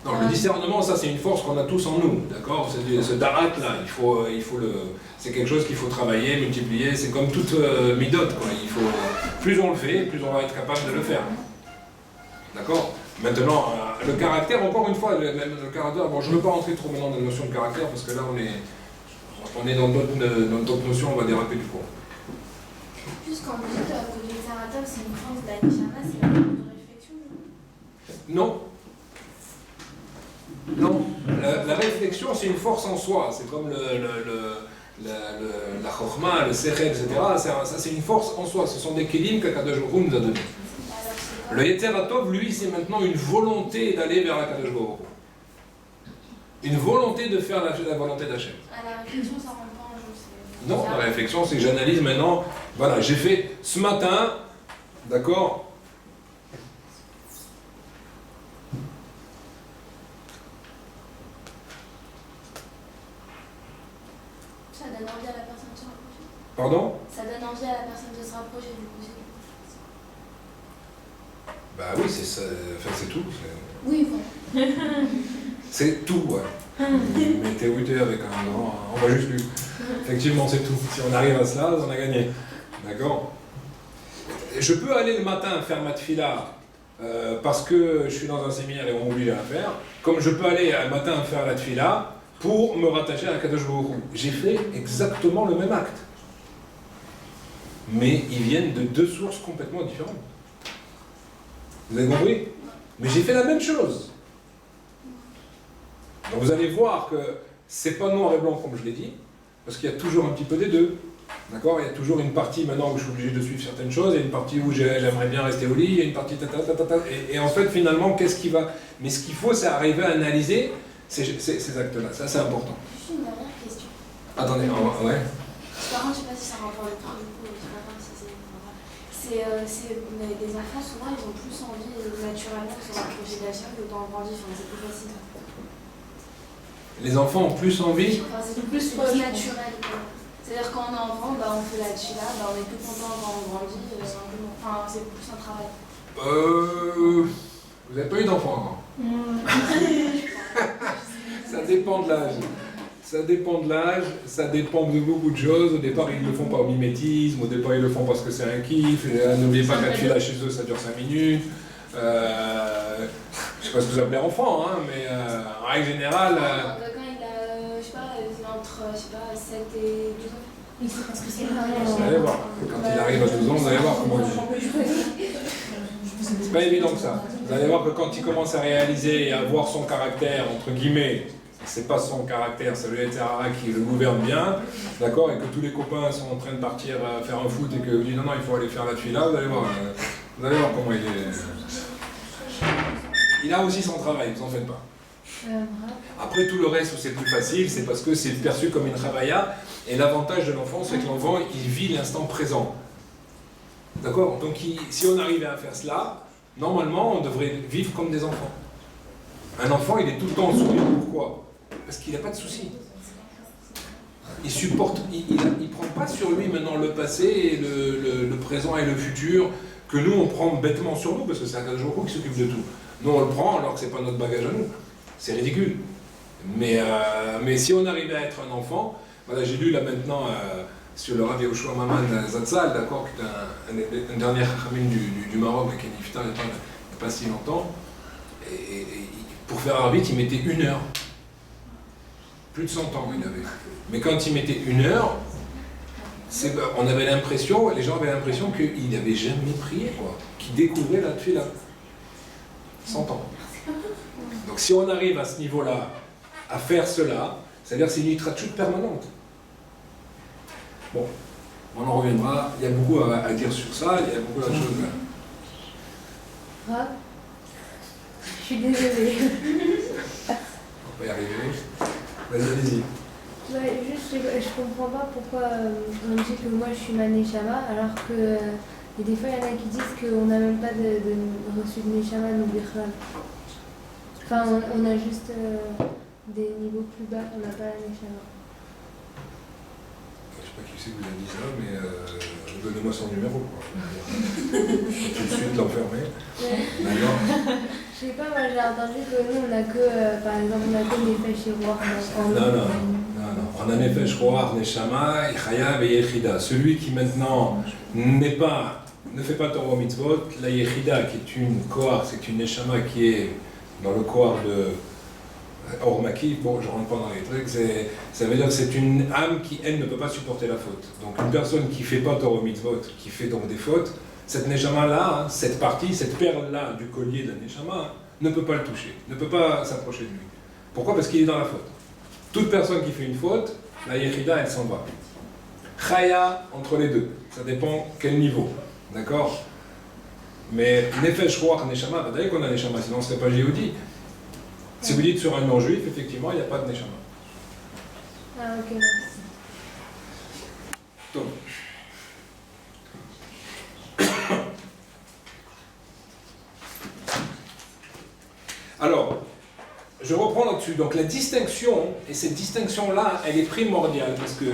Non, le discernement, ça c'est une force qu'on a tous en nous, d'accord? Ce darat là, c'est quelque chose qu'il faut travailler, multiplier, c'est comme toute midote, quoi. Plus on le fait, plus on va être capable de le faire. D'accord? Maintenant, le caractère, encore une fois, le caractère, bon, je ne veux pas rentrer trop maintenant dans la notion de caractère, parce que là on est dans d'autres notions, on va déraper du coup. Juste quand vous dites que le Yetzirah Tov, c'est une force de la Neshama, c'est la force de réflexion, Non. Non. La réflexion, c'est une force en soi. C'est comme la chokhma, le sechel, etc. Ça, c'est une force en soi. Ce sont des kelim qu'Akadosh Baruch Hu nous a donnés. Le Yetzirah Tov, lui, c'est maintenant une volonté d'aller vers Akadosh Baruch Hu. Une volonté de faire la volonté d'Hachem. À la réflexion, ça rentre pas en jeu. Non, la réflexion, c'est que j'analyse maintenant. Voilà, j'ai fait ce matin, d'accord? Ça donne envie à la personne de se rapprocher. Pardon? Ça donne envie à la personne de se rapprocher du coup. Bah oui, c'est ça. Enfin, c'est tout. Oui, bon. C'est tout, ouais. Mettez oui avec un grand. On va juste lui. Effectivement, c'est tout. Si on arrive à cela, on a gagné. D'accord? Je peux aller le matin faire ma tefila parce que je suis dans un séminaire et on m'oblige à la faire, comme je peux aller le matin faire la tefila pour me rattacher à Kadosh Baruch Hu. J'ai fait exactement le même acte. Mais ils viennent de deux sources complètement différentes. Vous avez compris? Mais j'ai fait la même chose. Donc vous allez voir que c'est pas noir et blanc comme je l'ai dit, parce qu'il y a toujours un petit peu des deux. D'accord? Il y a toujours une partie maintenant où je suis obligé de suivre certaines choses, il y a une partie où j'aimerais bien rester au lit, il y a une partie et en fait finalement qu'est-ce qui va... Mais ce qu'il faut c'est arriver à analyser ces actes-là, ça c'est important. Juste une dernière question. Attendez, ouais. Par contre, je sais pas si ça rapporte le temps du coup, je sais pas si c'est des enfants souvent ils ont plus envie naturellement de se rapprocher de la chaîne que quand on grandit, enfin, c'est plus facile. Les enfants ont plus envie. Enfin, c'est plus naturel. C'est-à-dire quand on est enfant, bah, on fait la tchila, bah, on est plus content quand on grandit, enfin, c'est plus un travail. Vous n'avez pas eu d'enfant encore. Ça dépend de l'âge. Ça dépend de l'âge, ça dépend de beaucoup de choses. Au départ, ils ne le font pas au mimétisme, au départ, ils le font parce que c'est un kiff. N'oubliez pas qu'un tchila chez eux, ça dure 5 minutes. Je ne sais pas ce que vous appelez enfant, hein, mais en règle générale... Quand il a, je sais pas, entre 7 et 12 ans. Oui, c'est parce que c'est Vous allez voir, quand il arrive à 12 ans, vous allez voir comment il dit. C'est pas évident que ça. Vous allez voir que quand il commence à réaliser et à voir son caractère, entre guillemets, c'est pas son caractère, c'est le Yetzirah qui le gouverne bien, d'accord, et que tous les copains sont en train de partir faire un foot et que vous dites non, non, il faut aller faire la tuila, vous allez voir comment il est. Il a aussi son travail, vous en faites pas. Après tout le reste où c'est plus facile, c'est parce que c'est perçu comme une travailla, et l'avantage de l'enfant, c'est que l'enfant, il vit l'instant présent. D'accord? Donc si on arrivait à faire cela, normalement, on devrait vivre comme des enfants. Un enfant, il est tout le temps en sourire. Pourquoi? Parce qu'il n'a pas de soucis. Il supporte, il prend pas sur lui maintenant le passé, et le présent et le futur, que nous, on prend bêtement sur nous, parce que c'est un Kadosh Baruch Hu qui s'occupe de tout. Nous, on le prend alors que c'est pas notre bagage à nous. C'est ridicule. Mais si on arrivait à être un enfant, voilà, j'ai lu là maintenant sur le Rav Yehoshua Maman Zatzal, d'accord, qui est un dernier Khamim du Maroc, qui est niftar il n'y a pas si longtemps, et pour faire arbitre, il mettait 1 heure. Plus de 100 ans il avait. Mais quand il mettait 1 heure, on avait l'impression, les gens avaient l'impression qu'il n'avait jamais prié, quoi, qu'il découvrait la tefila. 100 ans. Donc si on arrive à ce niveau-là, à faire cela, c'est-à-dire que c'est une littérature permanente. Bon, on en reviendra, il y a beaucoup à dire sur ça, il y a beaucoup de choses là. Ah, je suis désolée. On va y arriver. Vas-y, allez-y. Ouais, juste, je comprends pas pourquoi on dit que moi je suis ma Neshama, alors que et des fois il y en a qui disent qu'on n'a même pas reçu de Neshama nous Bichlal. Enfin, on a juste des niveaux plus bas, on n'a pas la Neshama. Je sais pas qui c'est qui vous a dit ça, mais donnez-moi son numéro, quoi. Tout de suite l'enfermer. D'accord. Je sais pas, moi j'ai entendu que nous on a que, par exemple, on a que Nefesh et Roar. Non. On a Nefesh, Roar, Neshama, Chayav et Yechida. Celui qui maintenant ne fait pas Torah Mitzvot, la Yechida qui est une Kohar, c'est une Neshama qui est dans le Kohar de Or Makif, bon je rentre pas dans les trucs, ça veut dire que c'est une âme qui elle ne peut pas supporter la faute. Donc une personne qui fait pas Torah Mitzvot, qui fait donc des fautes, cette Neshama là, cette partie, cette perle là du collier de la Neshama, ne peut pas le toucher, ne peut pas s'approcher de lui. Pourquoi? Parce qu'il est dans la faute. Toute personne qui fait une faute, la Yechida elle s'en va. Chaya entre les deux, ça dépend quel niveau, d'accord? Mais Nefesh, Roach, Neshama, vous savez qu'on a Neshama, sinon on ne serait pas Jéhudi. Si vous dites sur un non-juif, effectivement, il n'y a pas de Neshama. Ah ok, merci. Donc. Alors, je reprends là-dessus. Donc la distinction, et cette distinction-là, elle est primordiale, parce que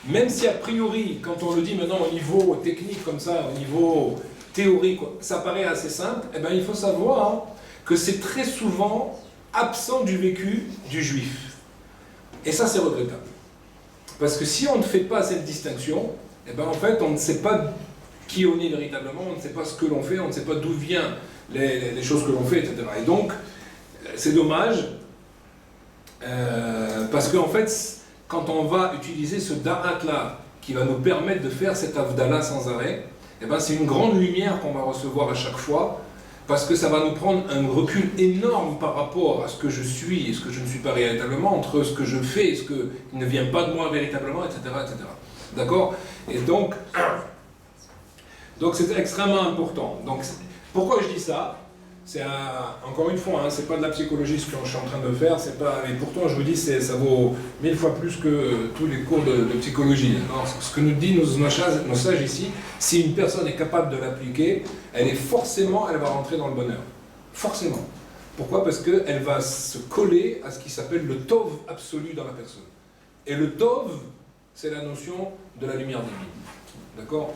même si a priori, quand on le dit maintenant au niveau technique comme ça, au niveau théorique, ça paraît assez simple, eh bien il faut savoir que c'est très souvent absent du vécu du juif. Et ça c'est regrettable. Parce que si on ne fait pas cette distinction, eh bien en fait on ne sait pas qui on est véritablement, on ne sait pas ce que l'on fait, on ne sait pas d'où viennent les choses que l'on fait, etc. Et donc, c'est dommage, parce qu'en fait, quand on va utiliser ce da'at-là, qui va nous permettre de faire cet avdallah sans arrêt, eh ben c'est une grande lumière qu'on va recevoir à chaque fois, parce que ça va nous prendre un recul énorme par rapport à ce que je suis et ce que je ne suis pas véritablement, entre ce que je fais et ce qui ne vient pas de moi véritablement, etc. etc. D'accord? Et donc c'est extrêmement important. Donc, pourquoi je dis ça? C'est encore une fois, c'est pas de la psychologie ce que je suis en train de faire, c'est pas, et pourtant je vous dis, ça vaut 1000 fois plus que tous les cours de psychologie. Alors, ce que nous dit nos sages ici, si une personne est capable de l'appliquer, elle va rentrer dans le bonheur. Forcément. Pourquoi? Parce qu'elle va se coller à ce qui s'appelle le tov absolu dans la personne. Et le tov, c'est la notion de la lumière divine. D'accord?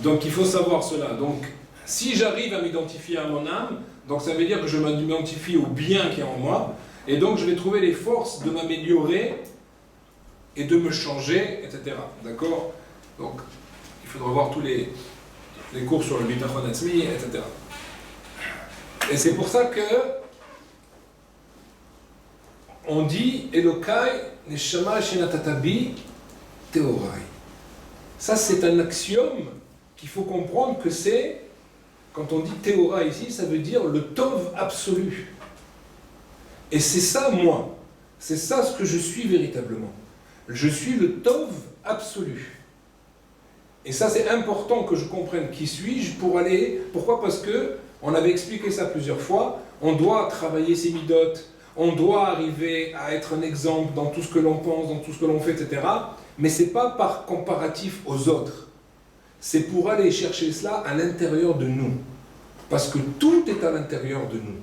Donc il faut savoir cela. Donc, si j'arrive à m'identifier à mon âme, donc ça veut dire que je m'identifie au bien qui est en moi, et donc je vais trouver les forces de m'améliorer et de me changer, etc. D'accord? Donc, il faudra voir tous les cours sur le bitachon atzmi, etc. Et c'est pour ça que on dit Elokai neshama shenatatabi teorai. Ça, c'est un axiome qu'il faut comprendre que c'est, quand on dit théora ici, ça veut dire le tov absolu. Et c'est ça, moi. C'est ça ce que je suis véritablement. Je suis le tov absolu. Et ça, c'est important que je comprenne qui suis-je pour aller... Pourquoi? Parce que, on avait expliqué ça plusieurs fois, on doit travailler ses midotes, on doit arriver à être un exemple dans tout ce que l'on pense, dans tout ce que l'on fait, etc. Mais ce n'est pas par comparatif aux autres. C'est pour aller chercher cela à l'intérieur de nous. Parce que tout est à l'intérieur de nous.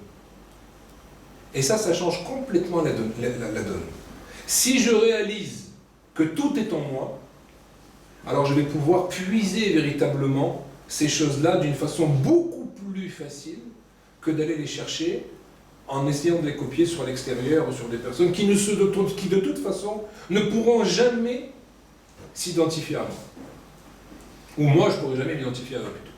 Et ça change complètement la donne. Si je réalise que tout est en moi, alors je vais pouvoir puiser véritablement ces choses-là d'une façon beaucoup plus facile que d'aller les chercher en essayant de les copier sur l'extérieur ou sur des personnes qui de toute façon ne pourront jamais s'identifier à moi. Ou moi, je ne pourrai jamais m'identifier à eux plutôt.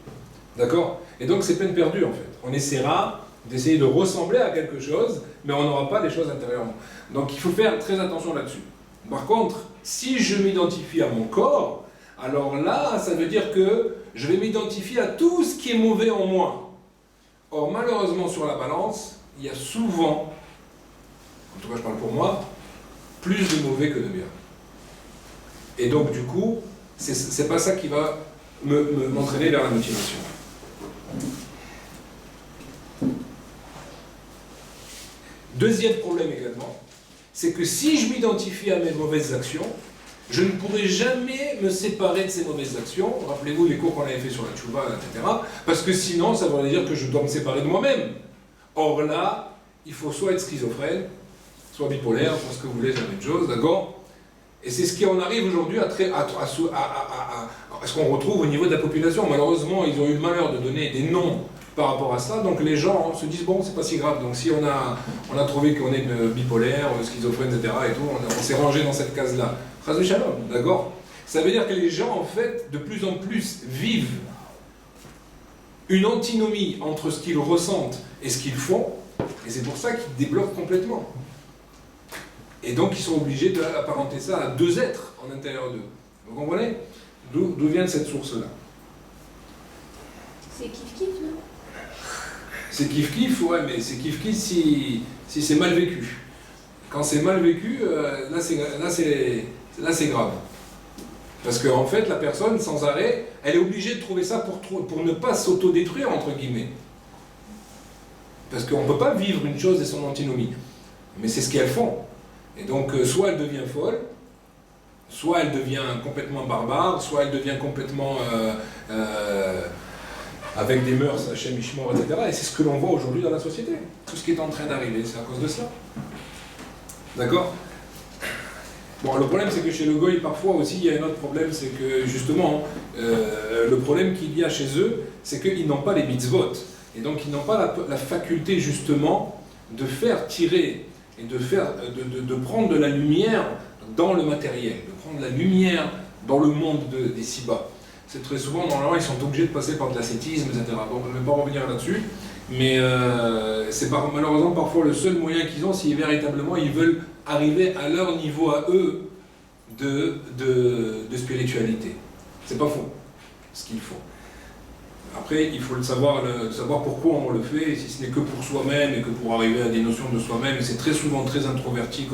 D'accord? Et donc, c'est peine perdue, en fait. On essaiera d'essayer de ressembler à quelque chose, mais on n'aura pas les choses intérieurement. Donc, il faut faire très attention là-dessus. Par contre, si je m'identifie à mon corps, alors là, ça veut dire que je vais m'identifier à tout ce qui est mauvais en moi. Or, malheureusement, sur la balance, il y a souvent, en tout cas, je parle pour moi, plus de mauvais que de bien. Et donc, du coup, c'est pas ça qui va m'entraîner vers la motivation. Deuxième problème également, c'est que si je m'identifie à mes mauvaises actions, je ne pourrai jamais me séparer de ces mauvaises actions. Rappelez-vous les cours qu'on avait fait sur la tchouva, etc. Parce que sinon, ça voudrait dire que je dois me séparer de moi-même. Or là, il faut soit être schizophrène, soit bipolaire, soit ce que vous voulez, la même chose, d'accord? Et c'est ce qui en arrive aujourd'hui à ce qu'on retrouve au niveau de la population. Malheureusement, ils ont eu le malheur de donner des noms par rapport à ça, donc les gens se disent bon, c'est pas si grave. Donc si on a trouvé qu'on est bipolaire, schizophrène, etc. et tout, on s'est rangé dans cette case-là. Chazou shalom, d'accord? Ça veut dire que les gens, en fait, de plus en plus vivent une antinomie entre ce qu'ils ressentent et ce qu'ils font, et c'est pour ça qu'ils débloquent complètement. Et donc ils sont obligés d'apparenter ça à deux êtres en intérieur d'eux. Vous comprenez? D'où vient cette source-là? C'est kiff-kiff, non? C'est kiff-kiff, ouais, mais c'est kiff-kiff si c'est mal vécu. Quand c'est mal vécu, là c'est grave. Parce qu'en fait, la personne, sans arrêt, elle est obligée de trouver ça pour ne pas s'auto-détruire, entre guillemets. Parce qu'on ne peut pas vivre une chose et son antinomie. Mais c'est ce qu'elles font. Et donc, soit elle devient folle, soit elle devient complètement barbare, soit elle devient complètement avec des mœurs, Hachem Ishmor, etc. Et c'est ce que l'on voit aujourd'hui dans la société. Tout ce qui est en train d'arriver, c'est à cause de cela. D'accord? Bon, le problème, c'est que chez le Goy, parfois aussi, il y a un autre problème, c'est que justement, le problème qu'il y a chez eux, c'est qu'ils n'ont pas les mitzvot. Et donc, ils n'ont pas la faculté, justement, de faire tirer et de prendre de la lumière dans le matériel, de prendre la lumière dans le monde des si-bas. C'est très souvent, normalement, ils sont obligés de passer par de l'ascétisme, etc. Donc, je ne vais pas revenir là-dessus, mais c'est malheureusement parfois le seul moyen qu'ils ont si véritablement ils veulent arriver à leur niveau à eux de spiritualité. C'est pas faux, ce qu'il faut. Après, il faut savoir pourquoi on le fait, si ce n'est que pour soi-même et que pour arriver à des notions de soi-même. C'est très souvent très introverti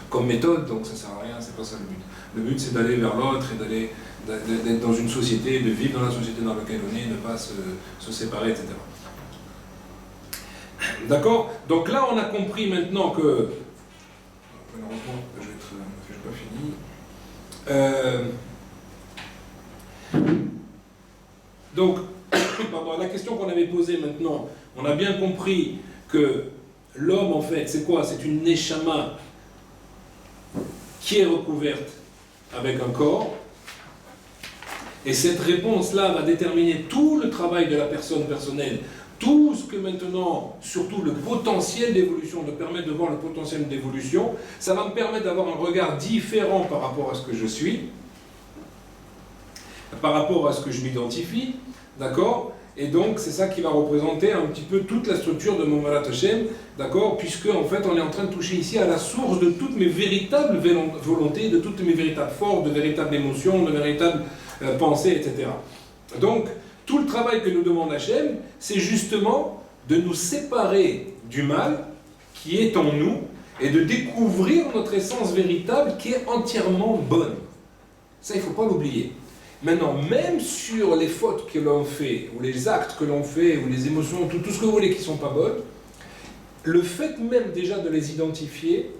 comme méthode, donc ça ne sert à rien, c'est pas ça le but. Le but, c'est d'aller vers l'autre et d'être dans une société, de vivre dans la société dans laquelle on est, de ne pas se séparer, etc. D'accord? Donc là, on a compris maintenant que... Malheureusement, je n'ai pas fini. Donc, pardon, la question qu'on avait posée maintenant, on a bien compris que l'homme, en fait, c'est quoi? C'est une neshama qui est recouverte avec un corps. Et cette réponse-là va déterminer tout le travail de la personne personnelle, tout ce que maintenant, surtout le potentiel d'évolution, de permettre de voir le potentiel d'évolution, ça va me permettre d'avoir un regard différent par rapport à ce que je suis, par rapport à ce que je m'identifie, d'accord? Et donc, c'est ça qui va représenter un petit peu toute la structure de mon Malat Hashem, d'accord? Puisque, en fait, on est en train de toucher ici à la source de toutes mes véritables volontés, de toutes mes véritables forces, de véritables émotions, de véritables pensées, etc. Donc, tout le travail que nous demande Hashem, c'est justement de nous séparer du mal qui est en nous et de découvrir notre essence véritable qui est entièrement bonne. Ça, il ne faut pas l'oublier. Maintenant, même sur les fautes que l'on fait, ou les actes que l'on fait, ou les émotions, tout ce que vous voulez qui ne sont pas bonnes, le fait même déjà de les identifier,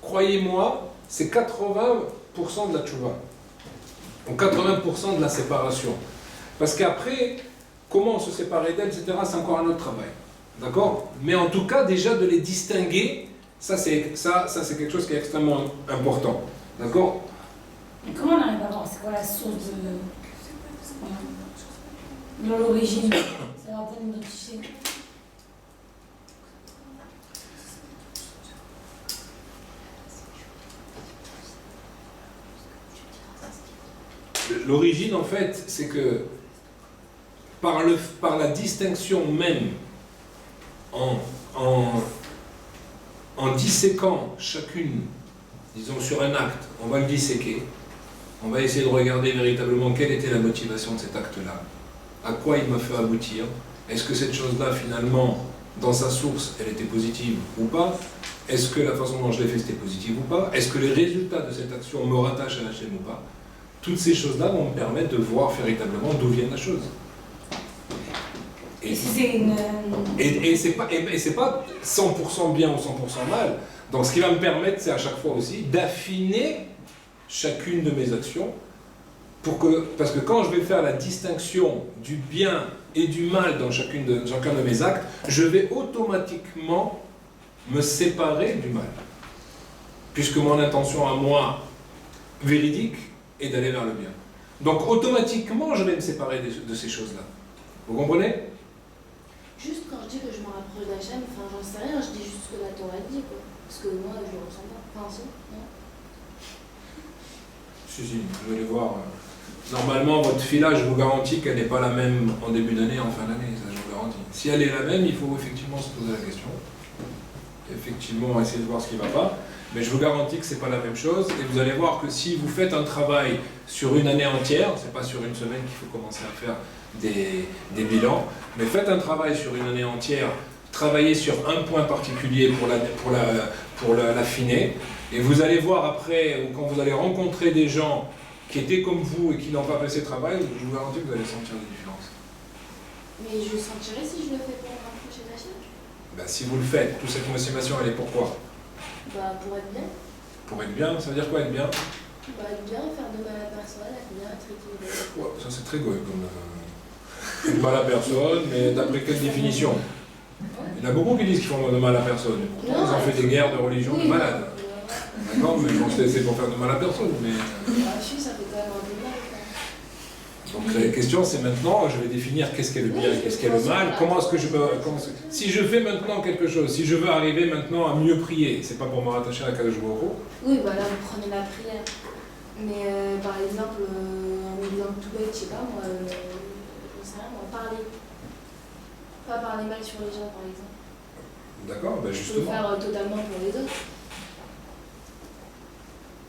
croyez-moi, c'est 80% de la tchouva, ou 80% de la séparation. Parce qu'après, comment se séparer d'elles, etc., c'est encore un autre travail. D'accord? Mais en tout cas, déjà de les distinguer, ça c'est quelque chose qui est extrêmement important. D'accord? Mais comment on arrive à voir? C'est quoi la source de l'origine? Ça va pas nous identifier. L'origine, en fait, c'est que par la distinction même, en disséquant chacune, disons sur un acte, on va le disséquer, on va essayer de regarder véritablement quelle était la motivation de cet acte-là, à quoi il m'a fait aboutir, est-ce que cette chose-là, finalement, dans sa source, elle était positive ou pas, est-ce que la façon dont je l'ai fait, c'était positive ou pas, est-ce que les résultats de cette action me rattachent à la chaîne ou pas. Toutes ces choses-là vont me permettre de voir véritablement d'où vient la chose. Et c'est pas 100% bien ou 100% mal. Donc ce qui va me permettre, c'est à chaque fois aussi d'affiner chacune de mes actions, parce que quand je vais faire la distinction du bien et du mal dans chacun de mes actes, je vais automatiquement me séparer du mal. Puisque mon intention à moi, véridique, est d'aller vers le bien. Donc automatiquement, je vais me séparer de ces choses-là. Vous comprenez? Juste quand je dis que je me rapproche d'Hachem, enfin j'en sais rien, je dis juste ce que la Torah dit, quoi. Parce que moi, je le ressens pas. Enfin, si, non? Si, vous allez voir. Normalement, votre fila, je vous garantis qu'elle n'est pas la même en début d'année et en fin d'année, ça je vous garantis. Si elle est la même, il faut effectivement se poser la question. Effectivement, essayer de voir ce qui ne va pas. Mais je vous garantis que ce n'est pas la même chose. Et vous allez voir que si vous faites un travail sur une année entière, ce n'est pas sur une semaine qu'il faut commencer à faire des bilans, mais faites un travail sur une année entière, travaillez sur un point particulier pour l'affiner, et vous allez voir après, ou quand vous allez rencontrer des gens qui étaient comme vous et qui n'ont pas fait ce travail, je vous garantis que vous allez sentir des différences. Mais je sentirai si je le fais pour me rapprocher d'Hachem. Ben, si vous le faites, toute cette motivation, elle est pourquoi? Bah, pour être bien. Pour être bien, ça veut dire quoi être bien? Bah, bien faire de mal à personne, être bien, être équilibré. Ouais, ça c'est très goy comme de mal à personne, mais d'après quelle définition? Il y en a beaucoup qui disent qu'ils font de mal à personne. Pourtant, ils ont fait des guerres de religion de malades. D'accord, mais bon, c'est pour faire de mal à personne. Mais... Si, ça fait quand même un peu mal. Donc la question c'est maintenant, je vais définir qu'est-ce qu'est le bien, qu'est-ce qu'est le mal, comment est-ce que je peux... Si je fais maintenant quelque chose, si je veux arriver maintenant à mieux prier, c'est pas pour me rattacher à Kadosh Baruch Hu. Oui, bah là, vous prenez la prière. Mais par exemple, un exemple tout bête, je sais pas, moi, je sais rien, moi, parler. Pas parler mal sur les gens, par exemple. D'accord, ben Je peux le justement. faire totalement pour les autres.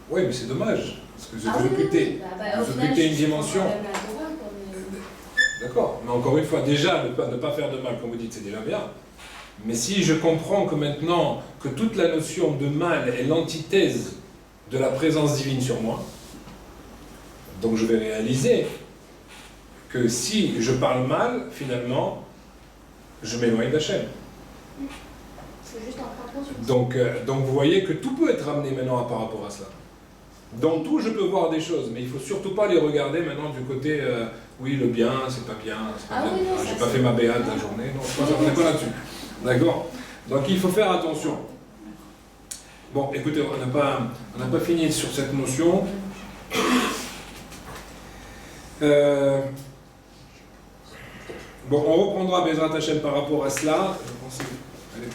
Oui, mais c'est dommage, parce que Ah vous oui, occultez. oui, bah, au Vous final, occultez une je suis dimension. quand même la Torah, quoi, mais- D'accord, mais encore une fois, déjà, ne pas faire de mal, comme vous dites, c'est déjà bien. Mais si je comprends que maintenant, que toute la notion de mal est l'antithèse de la présence divine sur moi, donc je vais réaliser que si je parle mal, finalement, je m'éloigne d'Hachem. faut juste en prendre conscience. Donc vous voyez que tout peut être ramené maintenant par rapport à cela. Dans tout, je peux voir des choses, mais il ne faut surtout pas les regarder maintenant du côté oui, le bien, c'est pas bien, c'est pas Ah bien. oui, non, J'ai ça, pas fait c'est- ma béate de la journée, non, on n'est pas là-dessus. D'accord? Donc il faut faire attention. Bon, écoutez, on n'a pas fini sur cette notion. Bon, on reprendra Bezrat Hashem par rapport à cela. Je pense que